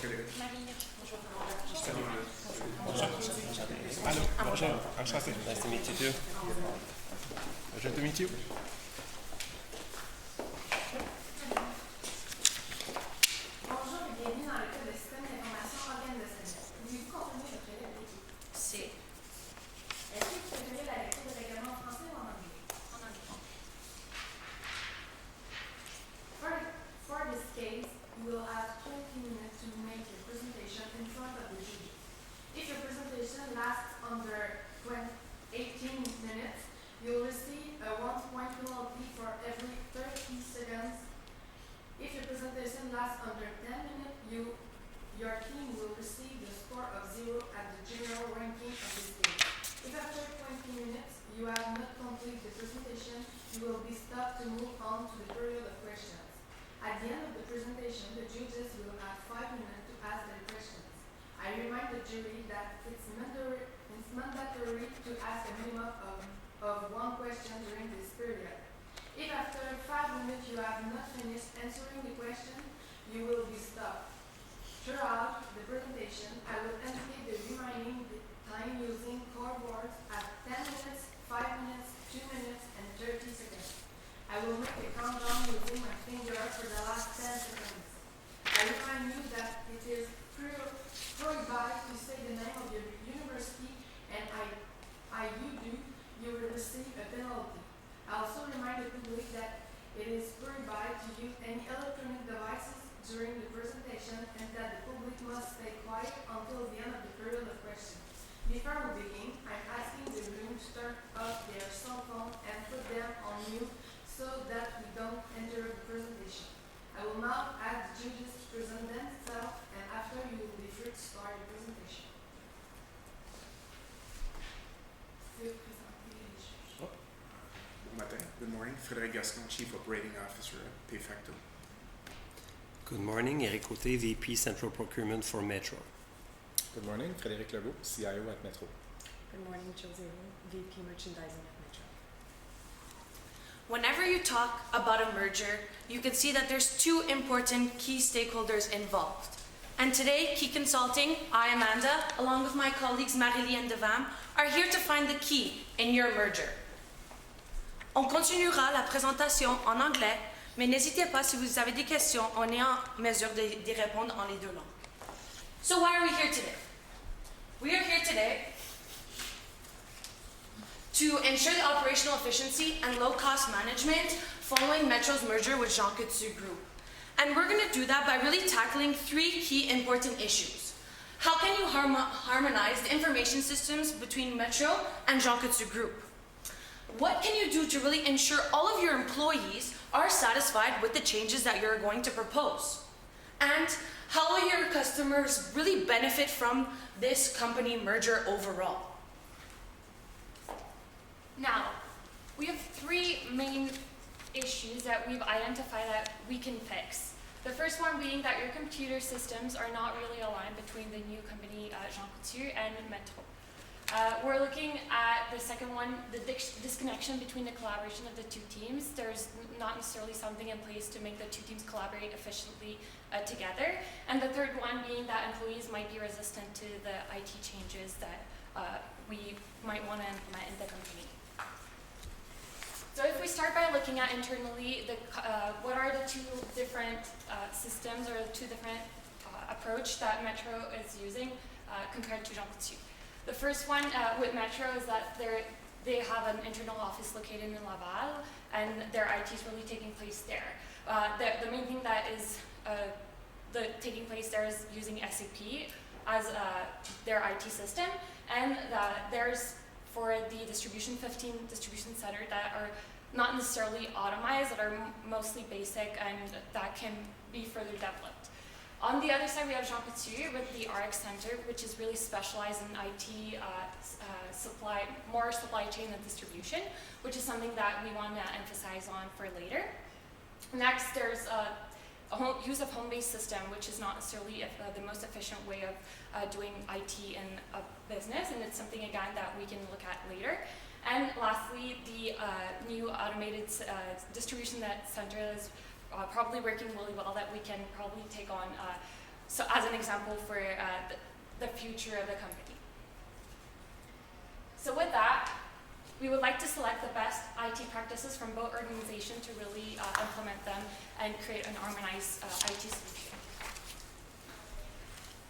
Allô, bonjour, enchanté. Nice to meet you too. Pleasure to meet you. Bonjour et bienvenue dans le cours de système d'information organisationnelle. Voulez-vous confirmer votre élève d'équipe C? Est-ce que vous préférez la lecture de règlement en français ou en anglais? En anglais. For this case, you will have 20 minutes to make your presentation in front of the jury. If your presentation lasts under 18 minutes, you will receive a 1-point penalty for every 30 seconds. If your presentation lasts under 10 minutes, your team will receive the score of 0 at the general ranking of this game. If after 20 minutes you have not completed the presentation, you will be stopped to move on to the period of questions. At the end of the presentation, the judges will have 5 minutes to ask their questions. I remind the jury that it's mandatory to ask a minimum of 1 question during this period. If after 5 minutes you have not finished answering the question, you will be stopped. Throughout the presentation, I will indicate the remaining time using scoreboards at 10 minutes, 5 minutes, 2 minutes, and 30 seconds. I will make a countdown using my finger for the last 10 seconds. I remind you that it is prohibited to say the name of your university, and you will receive a penalty. I also remind the public that it is prohibited to use any electronic devices during the presentation and that the public must stay quiet until the end of the period of questions. Before we begin, I'm asking the room to turn off their cell phone and put them on mute so that we don't interrupt the presentation. I will now ask the judges to present themselves, and after you will be free to start your presentation. Bon matin, good morning. Frédéric Gaston, Chief Operating Officer at PayFacto. Good morning, Eric Côté, VP Central Procurement for Metro. Good morning, Frédéric Legault, CIO at Metro. Good morning, José, VP Merchandising at Metro. Whenever you talk about a merger, you can see that there's 2 important key stakeholders involved. And today, Key Consulting, I, Amanda, along with my colleagues Marélie and Devam, are here to find the key in your merger. On continuera la présentation en anglais, mais n'hésitez pas si vous avez des questions, on est en mesure d'y répondre en les 2 langues. So why are we here today? We are here today to ensure the operational efficiency and low-cost management following Metro's merger with Jean Coutu Group. And we're going to do that by really tackling 3 key important issues. How can you harmonize the information systems between Metro and Jean Coutu Group? What can you do to really ensure all of your employees are satisfied with the changes that you're going to propose? And how will your customers really benefit from this company merger overall? Now, we have 3 main issues that we've identified that we can fix. The first one being that your computer systems are not really aligned between the new company Jean Coutu and Metro. We're looking at the second one, the disconnection between the collaboration of the 2 teams. There's not necessarily something in place to make the 2 teams collaborate efficiently together. And the third one being that employees might be resistant to the IT changes that we might want to implement in the company. So if we start by looking at internally, what are the 2 different systems or the 2 different approach that Metro is using compared to Jean Coutu. The first one with Metro is that they have an internal office located in Laval, and their IT is really taking place there. The main thing that is taking place there is using SAP as their IT system, and there's for the 15 distribution center that are not necessarily automized, that are mostly basic and that can be further developed. On the other side, we have Jean Coutu with the RX Center, which is really specialized in IT more supply chain and distribution, which is something that we want to emphasize on for later. Next, there's use of home-based system, which is not necessarily the most efficient way of doing IT in a business, and it's something, again, that we can look at later. And lastly, the new automated distribution center is probably working really well, that we can probably take on so as an example for the future of the company. So with that, we would like to select the best IT practices from both organizations to really implement them and create an harmonized IT solution.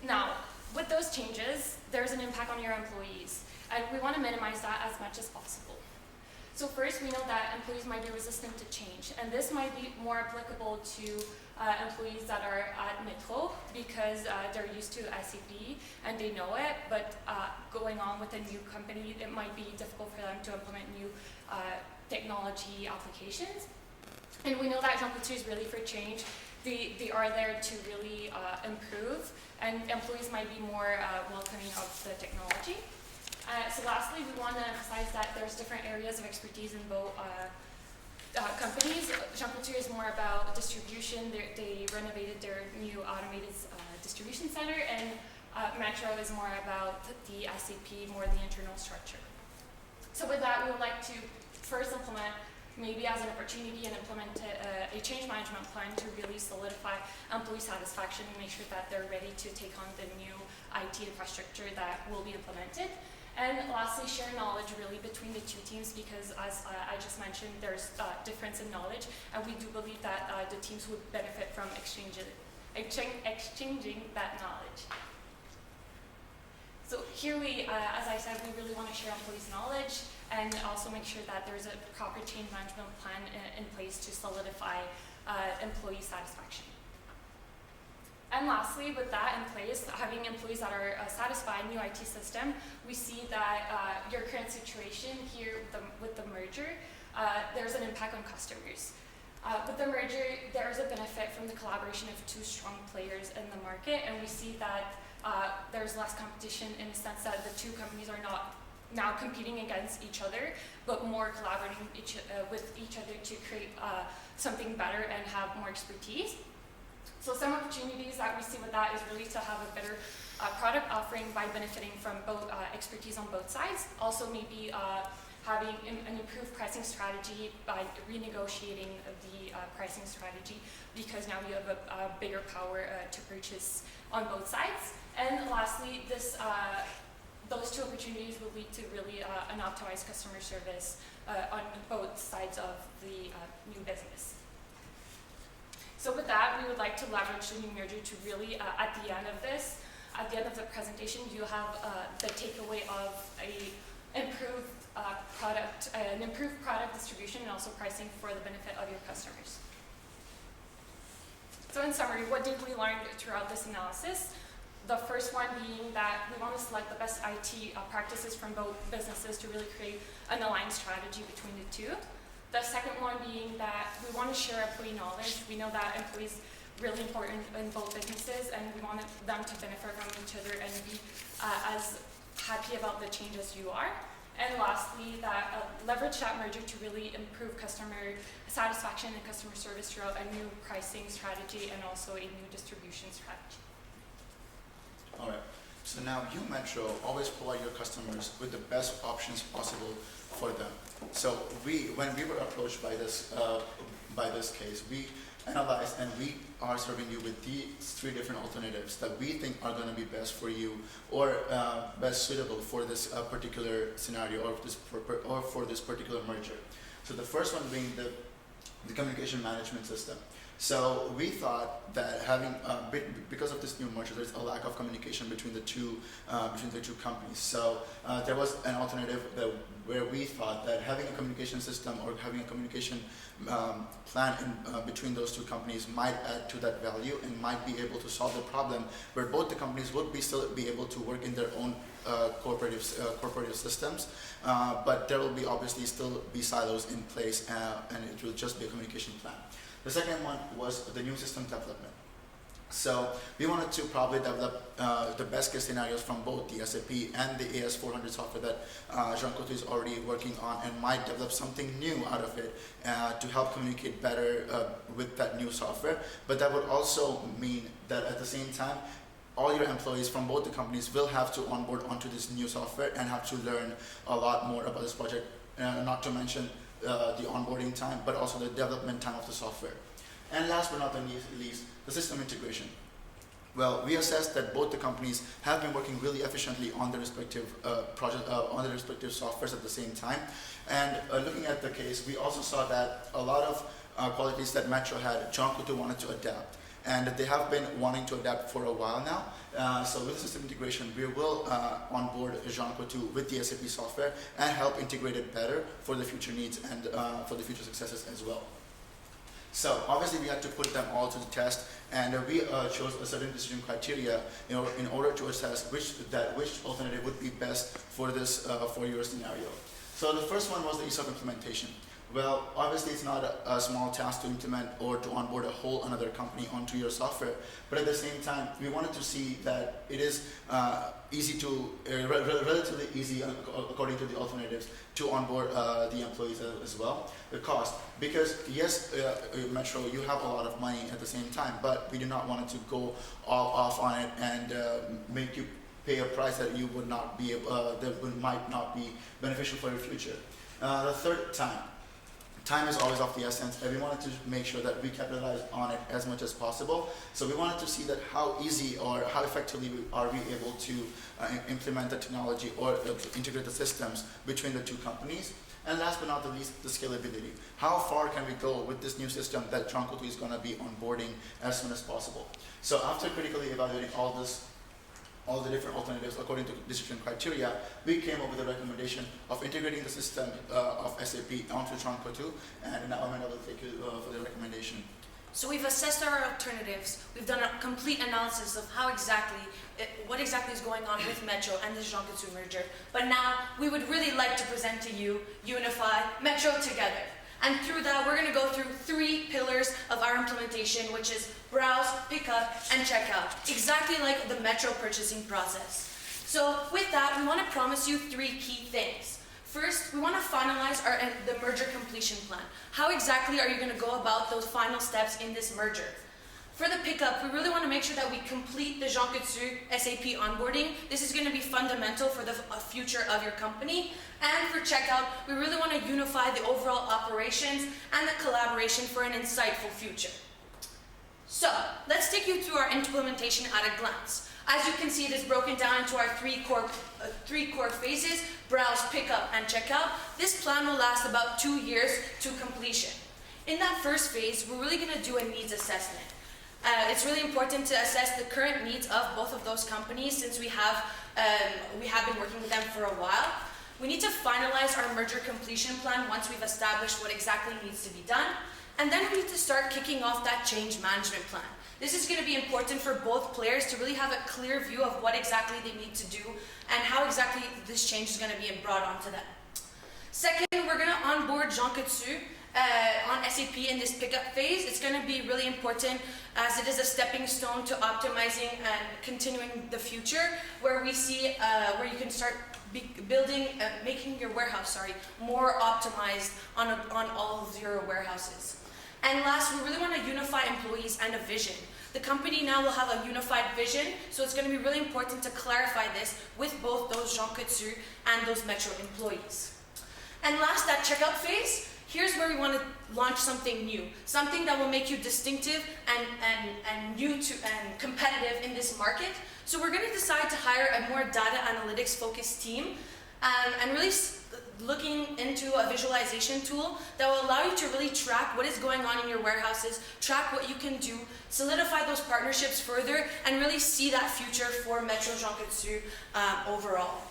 Now, with those changes, there's an impact on your employees, and we want to minimize that as much as possible. So first, we know that employees might be resistant to change, and this might be more applicable to employees that are at Metro because they're used to SAP and they know it, but going on with a new company, it might be difficult for them to implement new technology applications. And we know that Jean Coutu is really for change. They are there to really improve, and employees might be more welcoming of the technology. So lastly, we want to emphasize that there's different areas of expertise in both companies. Jean Coutu is more about distribution. They renovated their new automated distribution center, and Metro is more about the SAP, more the internal structure. So with that, we would like to first implement, maybe as an opportunity, and implement a change management plan to really solidify employee satisfaction and make sure that they're ready to take on the new IT infrastructure that will be implemented. And lastly, share knowledge really between the two teams because, as I just mentioned, there's difference in knowledge, and we do believe that the teams would benefit from exchanging that knowledge. So here we, as I said, we really want to share employees' knowledge and also make sure that there's a proper change management plan in place to solidify employee satisfaction. And lastly, with that in place, having employees that are satisfied new IT system, we see that your current situation here with the merger, there's an impact on customers. With the merger, there is a benefit from the collaboration of two strong players in the market, and we see that there's less competition in the sense that the two companies are not now competing against each other, but more collaborating with each other to create something better and have more expertise. So some opportunities that we see with that is really to have a better product offering by benefiting from both expertise on both sides. Also maybe having an improved pricing strategy by renegotiating the pricing strategy because now you have a bigger power to purchase on both sides. And lastly, those two opportunities will lead to really an optimized customer service on both sides of the new business. So with that, we would like to leverage the new merger to really, at the end of the presentation, you have the takeaway of an improved product distribution and also pricing for the benefit of your customers. So in summary, what did we learn throughout this analysis? The first one being that we want to select the best IT practices from both businesses to really create an aligned strategy between the two. The second one being that we want to share employee knowledge. We know that employees are really important in both businesses, and we want them to benefit from each other and be as happy about the change as you are. And lastly, that leverage that merger to really improve customer satisfaction and customer service throughout a new pricing strategy and also a new distribution strategy. All right. So now you, Metro, always provide your customers with the best options possible for them. So when we were approached by this case, we analyzed and we are serving you with these three different alternatives that we think are going to be best for you or best suitable for this particular scenario or for this particular merger. So the first one being the communication management system. So we thought that having, because of this new merger, there's a lack of communication between the two companies. So there was an alternative where we thought that having a communication system or having a communication plan between those two companies might add to that value and might be able to solve the problem where both the companies would still be able to work in their own corporative systems, but there will be obviously still be silos in place and it will just be a communication plan. The second one was the new system development. So we wanted to probably develop the best case scenarios from both the SAP and the AS400 software that Jean Coutu is already working on and might develop something new out of it to help communicate better with that new software. But that would also mean that at the same time, all your employees from both the companies will have to onboard onto this new software and have to learn a lot more about this project, not to mention the onboarding time, but also the development time of the software. And last but not the least, the system integration. Well, we assessed that both the companies have been working really efficiently on their respective on their respective softwares at the same time. And looking at the case, we also saw that a lot of qualities that Metro had, Jean Coutu wanted to adapt. And they have been wanting to adapt for a while now. So with system integration, we will onboard Jean Coutu with the SAP software and help integrate it better for the future needs and for the future successes as well. So obviously we had to put them all to the test, and we chose a certain decision criteria in order to assess which alternative would be best for this for your scenario. So the first one was the ease of implementation. Well, obviously it's not a small task to implement or to onboard a whole another company onto your software, but at the same time, we wanted to see that it is easy to, relatively easy according to the alternatives to onboard the employees as well. The cost, because yes, Metro, you have a lot of money at the same time, but we do not want it to go all off on it and make you pay a price that you would not be might not be beneficial for your future. The third, time is always of the essence, and we wanted to make sure that we capitalize on it as much as possible. So we wanted to see that how easy or how effectively are we able to implement the technology or integrate the systems between the two companies. And last but not the least, the scalability. How far can we go with this new system that Jean Coutu is going to be onboarding as soon as possible? So after critically evaluating all the different alternatives according to decision criteria, we came up with a recommendation of integrating the system of SAP onto Jean Coutu, and now Amanda will take you for the recommendation. So we've assessed our alternatives. We've done a complete analysis of what exactly is going on with Metro and the Jean Coutu merger. But now we would really like to present to you Unify Metro together. And through that, we're going to go through 3 pillars of our implementation, which is browse, pick up, and check out, exactly like the Metro purchasing process. So with that, we want to promise you 3 key things. First, we want to finalize the merger completion plan. How exactly are you going to go about those final steps in this merger? For the pickup, we really want to make sure that we complete the Jean Coutu SAP onboarding. This is going to be fundamental for the future of your company. And for checkout, we really want to unify the overall operations and the collaboration for an insightful future. So, let's take you through our implementation at a glance. As you can see, it is broken down into our three core phases: browse, pickup, and checkout. This plan will last about 2 years to completion. In that first phase, we're really going to do a needs assessment. It's really important to assess the current needs of both of those companies, since we have been working with them for a while. We need to finalize our merger completion plan once we've established what exactly needs to be done. And then we need to start kicking off that change management plan. This is going to be important for both players to really have a clear view of what exactly they need to do and how exactly this change is going to be brought onto them. Second, we're going to onboard Jean Coutu on SAP in this pickup phase. It's going to be really important as it is a stepping stone to optimizing and continuing the future, where we see where you can start making your warehouse more optimized on all of your warehouses. And last, we really want to unify employees and a vision. The company now will have a unified vision, so it's going to be really important to clarify this with both those Jean Coutu and those Metro employees. And last, that checkout phase, here's where we want to launch something new, something that will make you distinctive and new and competitive in this market. So we're going to decide to hire a more data analytics focused team and really looking into a visualization tool that will allow you to really track what is going on in your warehouses, track what you can do, solidify those partnerships further, and really see that future for Metro Jean Coutu overall.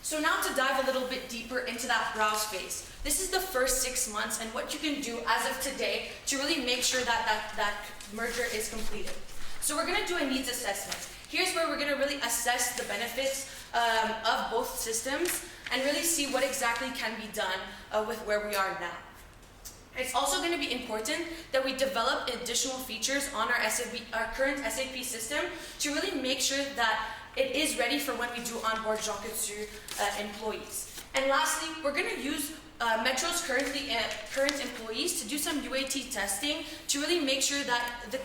So now to dive a little bit deeper into that browse phase. This is the first 6 months and what you can do as of today to really make sure that merger is completed. So we're going to do a needs assessment. Here's where we're going to really assess the benefits of both systems and really see what exactly can be done with where we are now. It's also going to be important that we develop additional features on our current SAP system to really make sure that it is ready for when we do onboard Jean Coutu employees. And lastly, we're going to use Metro's current employees to do some UAT testing to really make sure that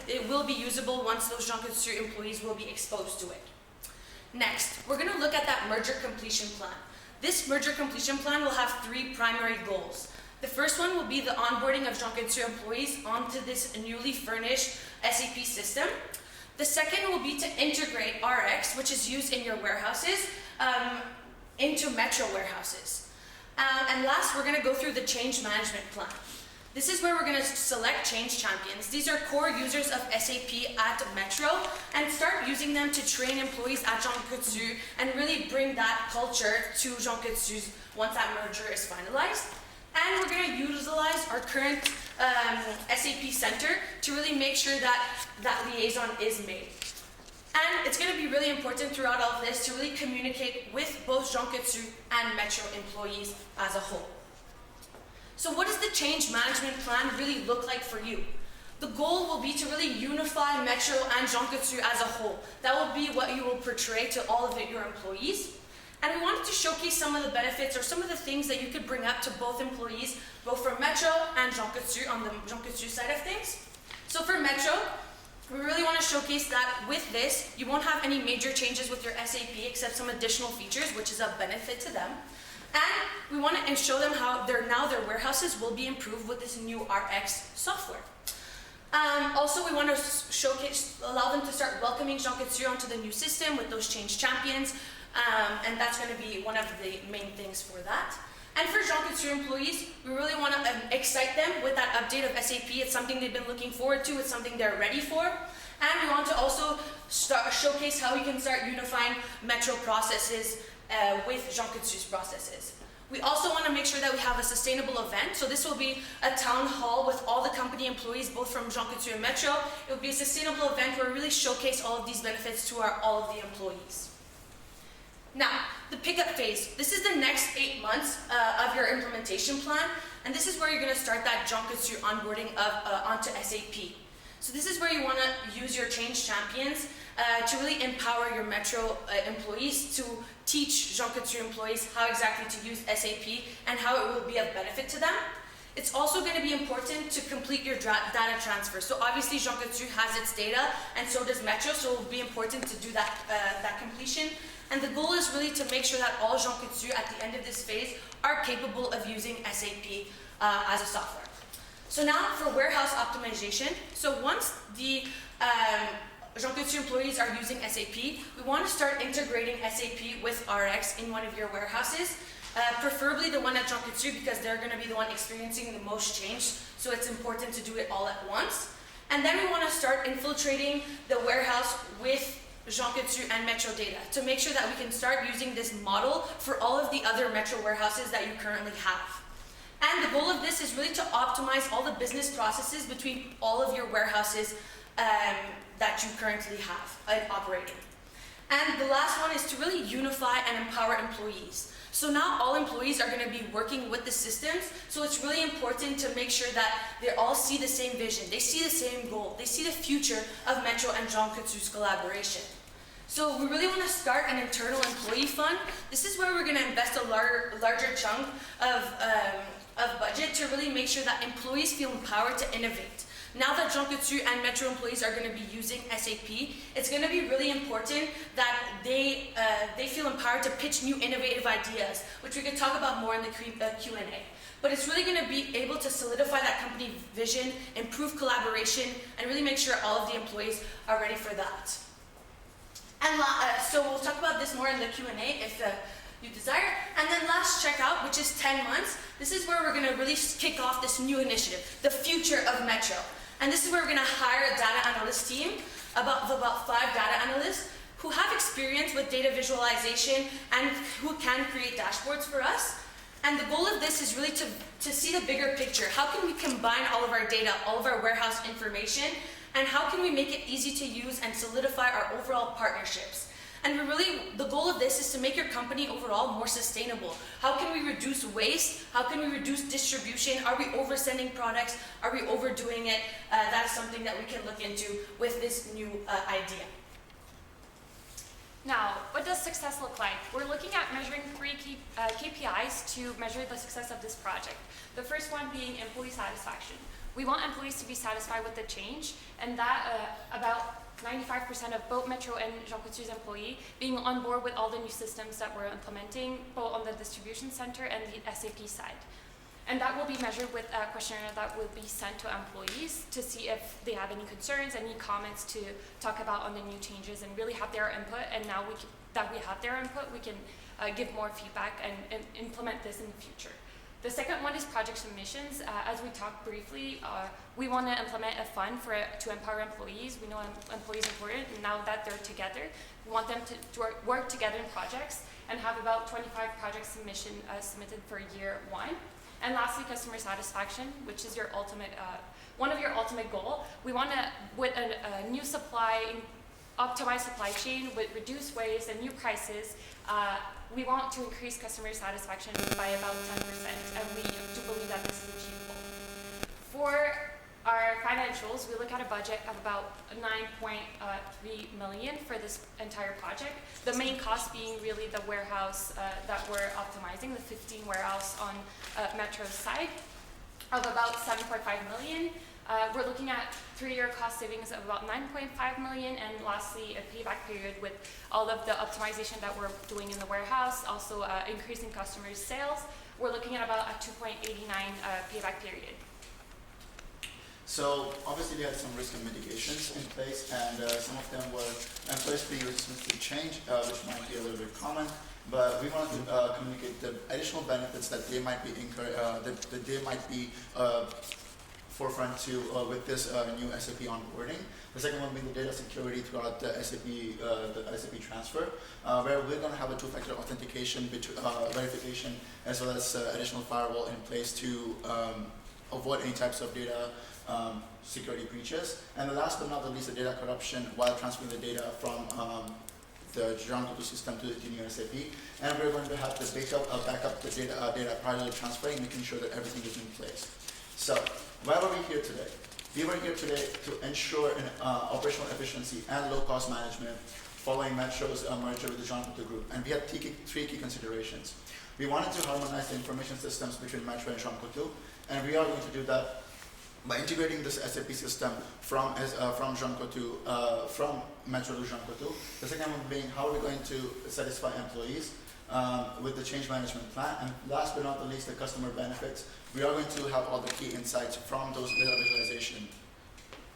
it will be usable once those Jean Coutu employees will be exposed to it. Next, we're going to look at that merger completion plan. This merger completion plan will have 3 primary goals. The first one will be the onboarding of Jean Coutu employees onto this newly furnished SAP system. The second will be to integrate RX, which is used in your warehouses, into Metro warehouses. And last, we're going to go through the change management plan. This is where we're going to select change champions. These are core users of SAP at Metro and start using them to train employees at Jean Coutu and really bring that culture to Jean Coutu's once that merger is finalized. And we're going to utilize our current SAP center to really make sure that that liaison is made. And it's going to be really important throughout all of this to really communicate with both Jean Coutu and Metro employees as a whole. So what does the change management plan really look like for you? The goal will be to really unify Metro and Jean Coutu as a whole. That will be what you will portray to all of your employees. And we wanted to showcase some of the benefits or some of the things that you could bring up to both employees, both for Metro and Jean Coutu on the Jean Coutu side of things. So for Metro, we really want to showcase that with this, you won't have any major changes with your SAP except some additional features, which is a benefit to them. And we want to show them how their warehouses will be improved with this new RX software. Also, we want to allow them to start welcoming Jean Coutu onto the new system with those change champions. And that's going to be one of the main things for that. And for Jean Coutu employees, we really want to excite them with that update of SAP. It's something they've been looking forward to. It's something they're ready for. And we want to also showcase how we can start unifying Metro processes with Jean Coutu's processes. We also want to make sure that we have a sustainable event. So this will be a town hall with all the company employees, both from Jean Coutu and Metro. It will be a sustainable event where we really showcase all of these benefits to all of the employees. Now, the pickup phase. This is the next 8 months of your implementation plan, and this is where you're going to start that Jean Coutu onboarding onto SAP. So this is where you want to use your change champions to really empower your Metro employees to teach Jean Coutu employees how exactly to use SAP and how it will be of benefit to them. It's also going to be important to complete your data transfer. So obviously Jean Coutu has its data, and so does Metro, so it will be important to do that completion. And the goal is really to make sure that all Jean Coutu at the end of this phase are capable of using SAP as a software. So now for warehouse optimization. So once the Jean Coutu employees are using SAP, we want to start integrating SAP with RX in one of your warehouses, preferably the one at Jean Coutu because they're going to be the one experiencing the most change, so it's important to do it all at once. And then we want to start infiltrating the warehouse with Jean Coutu and Metro data to make sure that we can start using this model for all of the other Metro warehouses that you currently have. And the goal of this is really to optimize all the business processes between all of your warehouses that you currently have operating. And the last one is to really unify and empower employees. So now all employees are going to be working with the systems, so it's really important to make sure that they all see the same vision, they see the same goal, they see the future of Metro and Jean Coutu's collaboration. So we really want to start an internal employee fund. This is where we're going to invest a larger chunk of budget to really make sure that employees feel empowered to innovate. Now that Jean Coutu and Metro employees are going to be using SAP, it's going to be really important that they feel empowered to pitch new innovative ideas, which we can talk about more in the Q&A. But it's really going to be able to solidify that company vision, improve collaboration, and really make sure all of the employees are ready for that. And so we'll talk about this more in the Q&A if you desire. And then last checkout, which is 10 months, this is where we're going to really kick off this new initiative, the future of Metro. And this is where we're going to hire a data analyst team of about 5 data analysts who have experience with data visualization and who can create dashboards for us. And the goal of this is really to see the bigger picture. How can we combine all of our data, all of our warehouse information, and how can we make it easy to use and solidify our overall partnerships? And the goal of this is to make your company overall more sustainable. How can we reduce waste? How can we reduce distribution? Are we oversending products? Are we overdoing it? That's something that we can look into with this new idea. Now, what does success look like? We're looking at measuring 3 KPIs to measure the success of this project. The first one being employee satisfaction. We want employees to be satisfied with the change, and that about 95% of both Metro and Jean Coutu's employee being on board with all the new systems that we're implementing, both on the distribution center and the SAP side. And that will be measured with a questionnaire that will be sent to employees to see if they have any concerns, any comments to talk about on the new changes, and really have their input. And now that we have their input, we can give more feedback and implement this in the future. The second one is project submissions. As we talked briefly, we want to implement a fund to empower employees. We know employees are important, and now that they're together, we want them to work together in projects and have about 25 project submitted for year 1. And lastly, customer satisfaction, which is your ultimate, one of your ultimate goal. We want to, with a new optimized supply chain with reduced waste and new prices, we want to increase customer satisfaction by about 10%, and we do believe that this is achievable. For our financials, we look at a budget of about 9.3 million for this entire project. The main cost being really the warehouse that we're optimizing, the 15 warehouse on Metro's side, of about 7.5 million. We're looking at 3-year cost savings of about 9.5 million, and lastly, a payback period with all of the optimization that we're doing in the warehouse, also increasing customers' sales. We're looking at about a 2.89 payback period. So obviously we had some risk and mitigations in place, and some of them were employees being resistant to change, which might be a little bit common. But we wanted to communicate the additional benefits that they might be that they might be forefront to with this new SAP onboarding. The second one being the data security throughout the SAP transfer, where we're going to have a two-factor authentication verification, as well as additional firewall in place to avoid any types of data security breaches. And the last but not the least, the data corruption while transferring the data from the JDC system to the new SAP. And we're going to have the backup the data prior to transferring, making sure that everything is in place. So, why were we here today? We were here today to ensure an operational efficiency and low-cost management following Metro's merger with the Jean Coutu Group. And we had three key considerations. We wanted to harmonize the information systems between Metro and Jean Coutu, and we are going to do that by integrating this SAP system from Jean Coutu, from Metro to Jean Coutu. The second one being how are we going to satisfy employees with the change management plan, and last but not the least, the customer benefits. We are going to have all the key insights from those data visualization.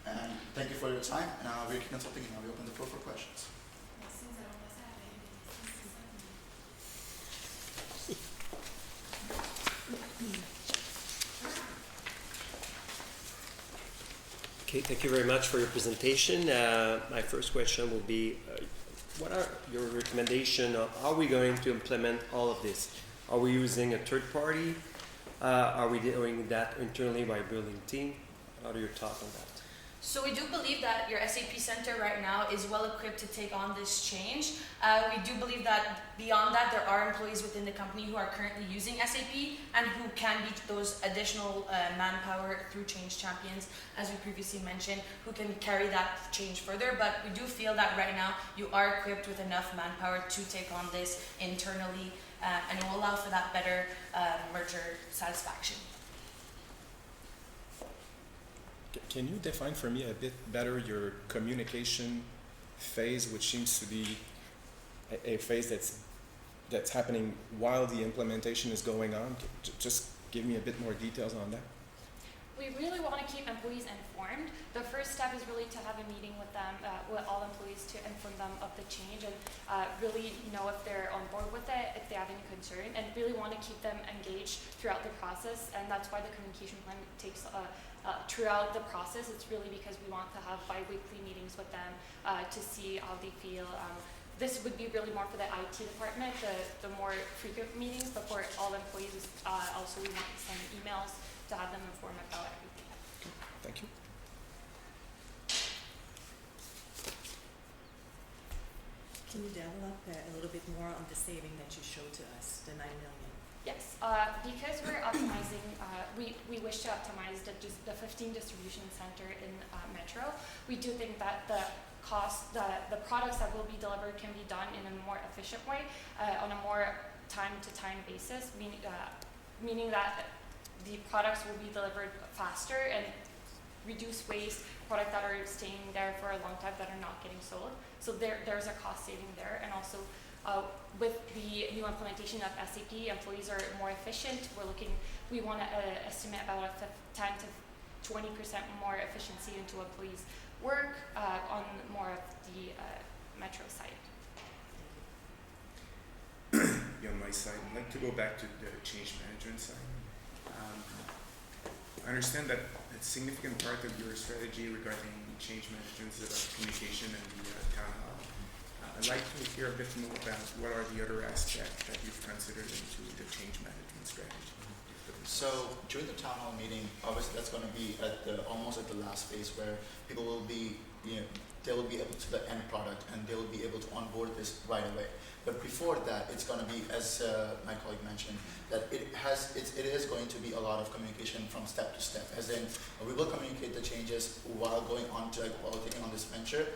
And thank you for your time. We're consulting, and now we open the floor for questions. Okay, thank you very much for your presentation. My first question will be, what are your recommendations on how are we going to implement all of this? Are we using a third party? Are we doing that internally by building team? What are your thoughts on that? So we do believe that your SAP Center right now is well equipped to take on this change. We do believe that beyond that, there are employees within the company who are currently using SAP and who can be those additional manpower through change champions, as we previously mentioned, who can carry that change further. But we do feel that right now you are equipped with enough manpower to take on this internally, and it will allow for that better merger satisfaction. Can you define for me a bit better your communication phase, which seems to be a phase that's happening while the implementation is going on? Just give me a bit more details on that. We really want to keep employees informed. The first step is really to have a meeting with them, with all employees, to inform them of the change and really know if they're on board with it, if they have any concern, and really want to keep them engaged throughout the process. And that's why the communication plan takes throughout the process. It's really because we want to have bi-weekly meetings with them to see how they feel. This would be really more for the IT department, the more frequent meetings, but for all employees also we want to send emails to have them informed about everything. Okay, thank you. Can you develop a little bit more on the saving that you showed to us, the 9 million? Yes, because we're optimizing, we wish to optimize the 15 distribution center in Metro. We do think that the products that will be delivered can be done in a more efficient way, on a more time-to-time basis, meaning that the products will be delivered faster and reduce waste, products that are staying there for a long time that are not getting sold. So there's a cost saving there, and also with the new implementation of SAP, employees are more efficient. We want to estimate about a 10 to 20% more efficiency into employees' work on more of the Metro side. On my side, I'd like to go back to the change management side. I understand that a significant part of your strategy regarding change management is about communication and the town hall. I'd like to hear a bit more about what are the other aspects that you've considered into the change management strategy. So during the town hall meeting, obviously that's going to be at almost at the last phase where people will be, they will be able to the end product and they will be able to onboard this right away. But before that, it's going to be, as my colleague mentioned, that it is going to be a lot of communication from step to step. As in, we will communicate the changes while going on to while taking on this venture.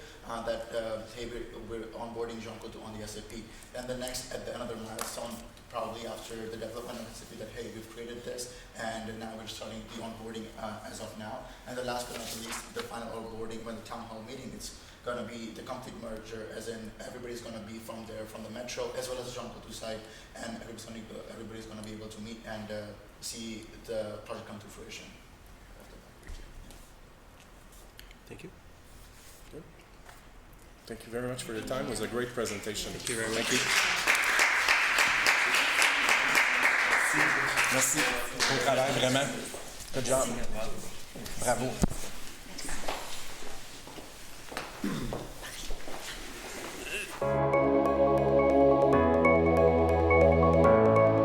Hey, we're onboarding Jean-Claude on the SAP. Then the next, at the another milestone, probably after the development of SAP, that hey, we've created this, and now we're starting the onboarding as of now. And the last but not least, the final onboarding when the town hall meeting, it's going to be the complete merger, as in everybody's going to be from there, from the Metro as well as the Jean-Claude side, and everybody's going to be able to meet and see the project come to fruition. Thank you. Good. Thank you very much for your time. It was a great presentation. Thank you very much. Thank you. Merci. Bon travail, vraiment. Good job. Bravo.